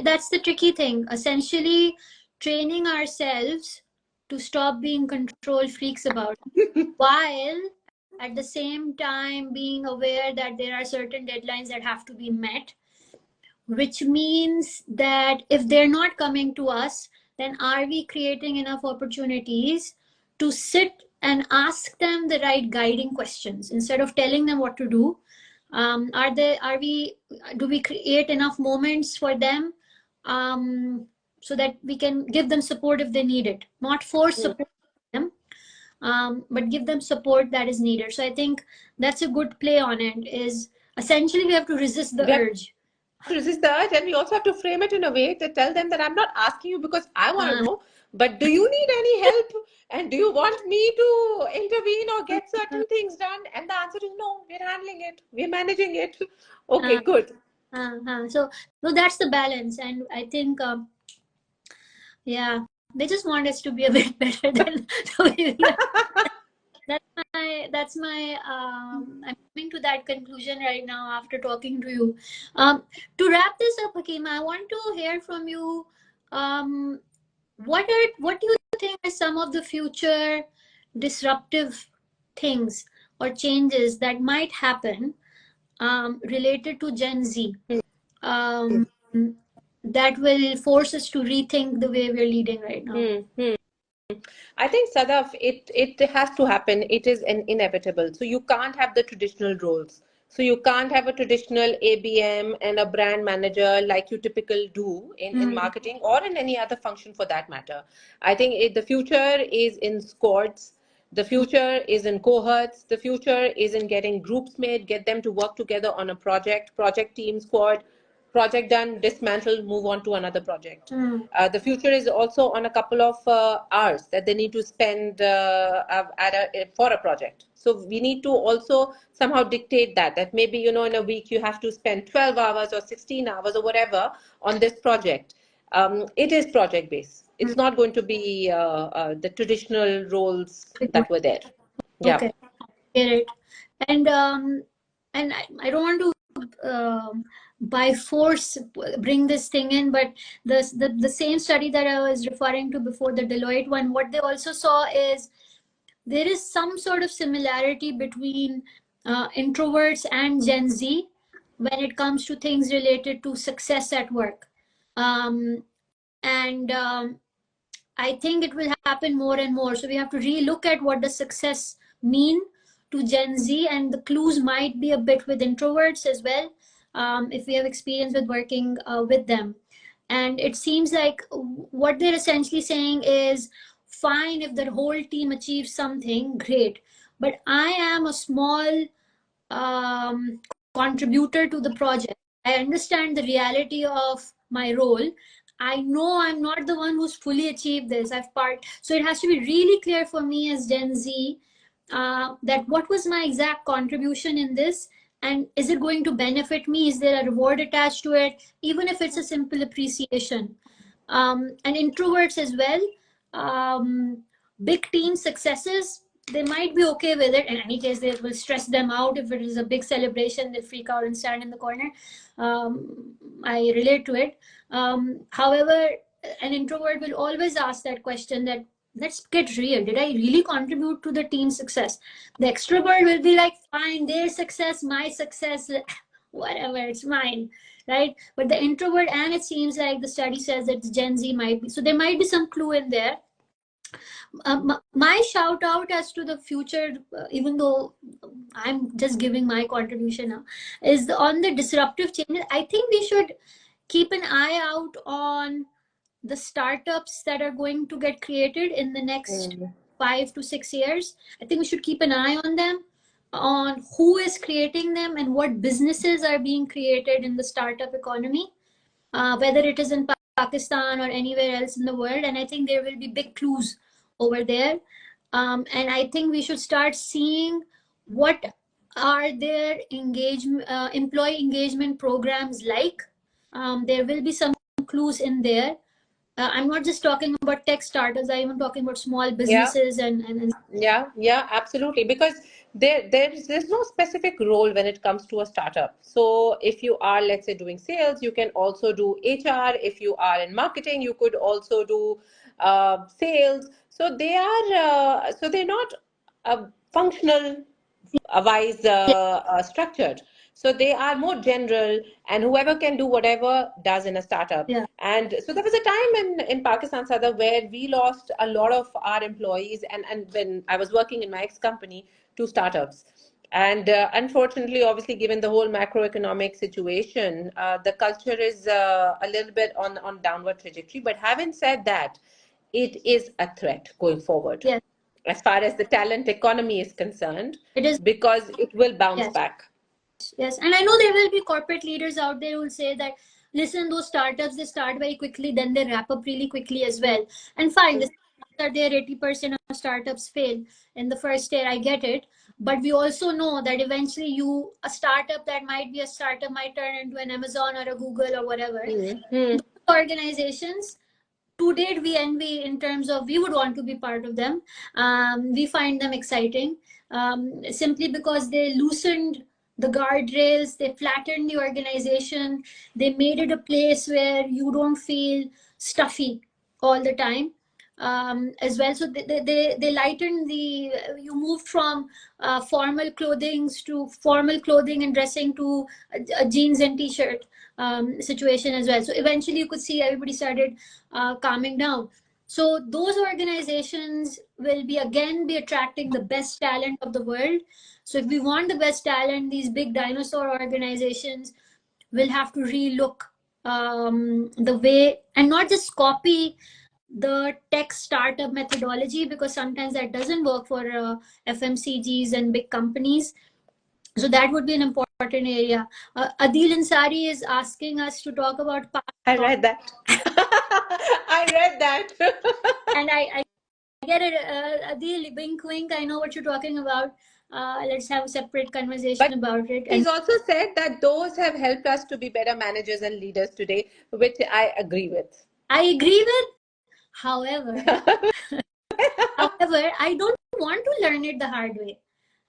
that's the tricky thing. Essentially, training ourselves to stop being control freaks about it, while at the same time being aware that there are certain deadlines that have to be met, which means that if they're not coming to us, then are we creating enough opportunities to sit and ask them the right guiding questions instead of telling them what to do? Do we create enough moments for them so that we can give them support if they need it, not force support them, but give them support that is needed. So I think that's a good play on it. Is essentially we have to resist the urge. Resist the urge, and we also have to frame it in a way to tell them that I'm not asking you because I want to know, but do you need any help, and do you want me to intervene or get certain things done? And the answer is no, we're handling it, we're managing it. Okay, good. So that's the balance, and I think they just want us to be a bit better than that's my I'm coming to that conclusion right now after talking to you. To wrap this up, Hakima, I want to hear from you. What do you think are some of the future disruptive things or changes that might happen related to Gen Z that will force us to rethink the way we're leading right now? I think, Sadaf, it has to happen. It is inevitable. So you can't have the traditional roles. So you can't have a traditional ABM and a brand manager like you typically do in marketing or in any other function for that matter. I think the future is in squads. The future is in cohorts. The future is in getting groups made, get them to work together on a project team, squad. Project done, dismantle, move on to another project. The future is also on a couple of hours that they need to spend for a project. So we need to also somehow dictate that maybe, in a week you have to spend 12 hours or 16 hours or whatever on this project. It is project based. It's not going to be the traditional roles that were there. Yeah. Okay, get it. And I don't want to by force bring this thing in, but the same study that I was referring to before, the Deloitte one, what they also saw is there is some sort of similarity between introverts and Gen Z when it comes to things related to success at work. I think it will happen more and more. So we have to relook at what does success mean to Gen Z, and the clues might be a bit with introverts as well, if we have experience with working with them. And it seems like what they're essentially saying is, fine, if the whole team achieves something, great. But I am a small um, contributor to the project. I understand the reality of my role. I know I'm not the one who's fully achieved this. So it has to be really clear for me as Gen Z, that what was my exact contribution in this, and is it going to benefit me? Is there a reward attached to it, even if it's a simple appreciation? And introverts as well, big team successes, they might be okay with it. In any case, they will stress them out. If it is a big celebration, they'll freak out and stand in the corner. I relate to it. However, an introvert will always ask that question, that let's get real, did I really contribute to the team success? The extrovert will be like, fine, their success, my success, whatever, it's mine, right? But the introvert, and it seems like the study says that the Gen Z might be, so there might be some clue in there. My shout out as to the future, even though I'm just giving my contribution now, is on the disruptive changes. I think we should keep an eye out on the startups that are going to get created in the next 5 to 6 years. I think we should keep an eye on them, on who is creating them and what businesses are being created in the startup economy, whether it is in Pakistan or anywhere else in the world. And I think there will be big clues over there. And I think we should start seeing what are their employee engagement programs like. There will be some clues in there. I'm not just talking about tech startups. I'm even talking about small businesses and Yeah, absolutely. Because there's no specific role when it comes to a startup. So if you are, let's say, doing sales, you can also do HR. If you are in marketing, you could also do sales. So they're not functional wise structured. So they are more general, and whoever can do whatever does in a startup. yeah. And so there was a time in Pakistan, Sada, where we lost a lot of our employees. And when I was working in my ex-company, to startups. And unfortunately, obviously, given the whole macroeconomic situation, the culture is a little bit on downward trajectory. But having said that, it is a threat going forward, Yes. as far as the talent economy is concerned, It is. because it will bounce Yes. back. Yes. And I know there will be corporate leaders out there who will say that, listen, those startups, they start very quickly, then they wrap up really quickly as well. And fine, the startups are there, 80% of startups fail in the first year. I get it. But we also know that eventually a startup that might be a startup might turn into an Amazon or a Google or whatever. Mm-hmm. Organizations, to date, we envy in terms of we would want to be part of them. We find them exciting, simply because they loosened the guardrails, they flattened the organization, they made it a place where you don't feel stuffy all the time. As well, so they lightened you moved from formal clothing to formal clothing and dressing to a jeans and t-shirt situation as well. So eventually you could see everybody started calming down. So those organizations will be attracting the best talent of the world. So if we want the best talent, these big dinosaur organizations will have to relook the way, and not just copy the tech startup methodology, because sometimes that doesn't work for FMCGs and big companies. So that would be an important area. Adil Ansari is asking us to talk about I read that. I read that. and I get it. Adil, wink, wink. I know what you're talking about. Let's have a separate conversation But about it. And he's also said that those have helped us to be better managers and leaders today, which I agree with. I agree with. However, I don't want to learn it the hard way.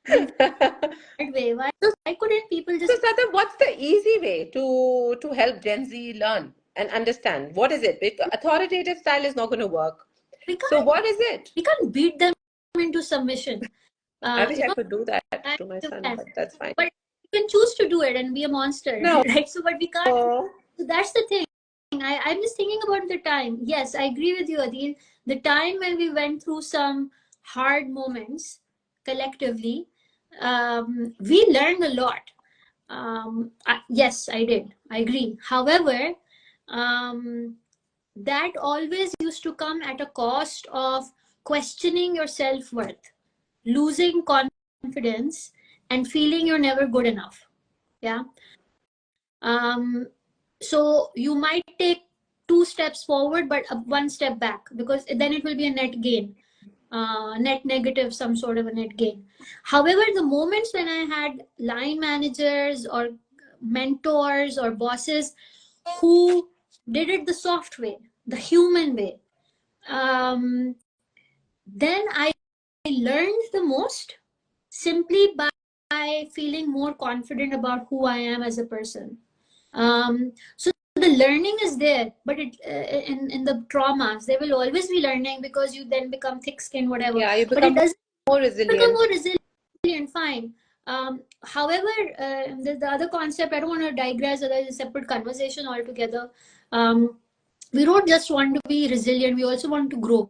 Hard way. Why couldn't people So, just? Sadam, what's the easy way to help Gen Z learn and understand? What is it? Authoritative style is not going to work. So, what is it? We can't beat them into submission. I wish I could do that to my son, Can. but that's fine. But you can choose to do it and be a monster, No. right? So, but we can't. So that's the thing. I'm just thinking about the time. Yes, I agree with you, Adil. The time when we went through some hard moments collectively, we learned a lot. Yes, I did. I agree. However, that always used to come at a cost of questioning your self-worth, losing confidence, and feeling you're never good enough. Yeah. So you might take 2 steps forward, but 1 step back, because then it will be a net gain, net negative, some sort of a net gain. However, the moments when I had line managers or mentors or bosses who did it the soft way, the human way, then I learned the most simply by feeling more confident about who I am as a person. So the learning is there, but in the traumas there will always be learning, because you then become thick-skinned, whatever. Yeah, you But it become doesn't more become resilient. more resilient. Fine. However, the other concept, I don't want to digress. That is a separate conversation altogether. We don't just want to be resilient; we also want to grow.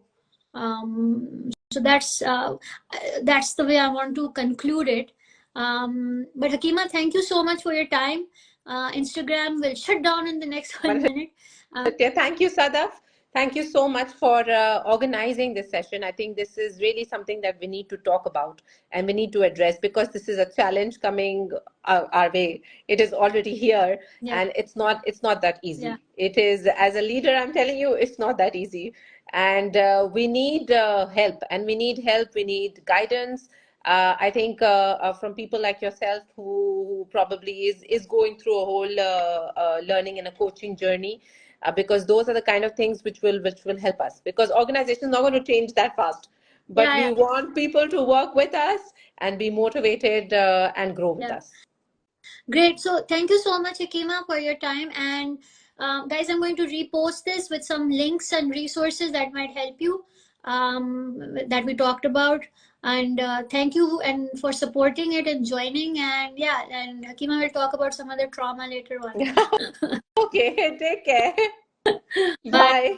So that's the way I want to conclude it. But Hakima, thank you so much for your time. Instagram will shut down in the next 1 minute. Okay, thank you, Sadaf. Thank you so much for organizing this session. I think this is really something that we need to talk about and we need to address, because this is a challenge coming our way. It is already here, Yeah. and it's not that easy. Yeah. It is, as a leader, I'm telling you, it's not that easy. And we need help, and we need help. We need guidance. I think from people like yourself, who probably is going through a whole learning and a coaching journey, because those are the kind of things which will help us, because organization is not going to change that fast, but Yeah. we want people to work with us and be motivated and grow with Yeah. us. Great. So thank you so much, Hakima, for your time. And guys, I'm going to repost this with some links and resources that might help you, that we talked about. And thank you and for supporting it and joining. And yeah, and Hakima will talk about some other trauma later on. Okay, take care. Bye. Bye.